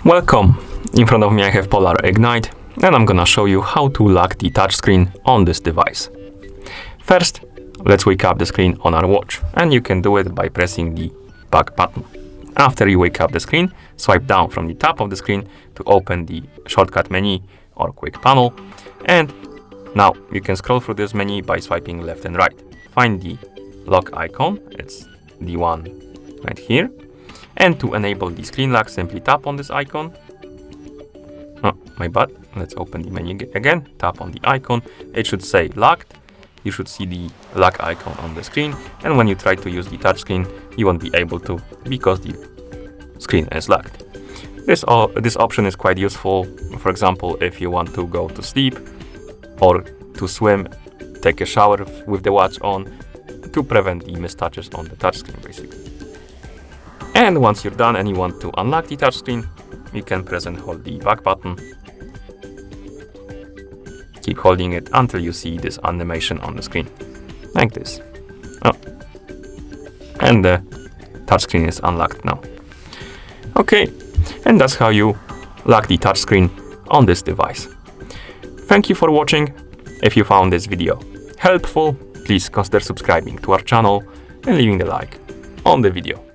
Welcome! In front of me I have Polar Ignite, and I'm gonna show you how to lock the touchscreen on this device. First, let's wake up the screen on our watch, and you can do it by pressing the back button. After you wake up the screen, swipe down from the top of the screen to open the shortcut menu or quick panel, and now you can scroll through this menu by swiping left and right. Find the lock icon, it's the one right here. And to enable the screen lock, simply tap on this icon. Oh, my bad. Let's open the menu again. Tap on the icon. It should say locked. You should see the lock icon on the screen. And when you try to use the touchscreen, you won't be able to because the screen is locked. This option is quite useful. For example, if you want to go to sleep or to swim, take a shower with the watch on, to prevent the mistouches on the touchscreen, basically. And once you're done and you want to unlock the touchscreen, you can press and hold the back button. Keep holding it until you see this animation on the screen, like this. Oh. And the touchscreen is unlocked now. Okay, and that's how you lock the touchscreen on this device. Thank you for watching. If you found this video helpful, please consider subscribing to our channel and leaving a like on the video.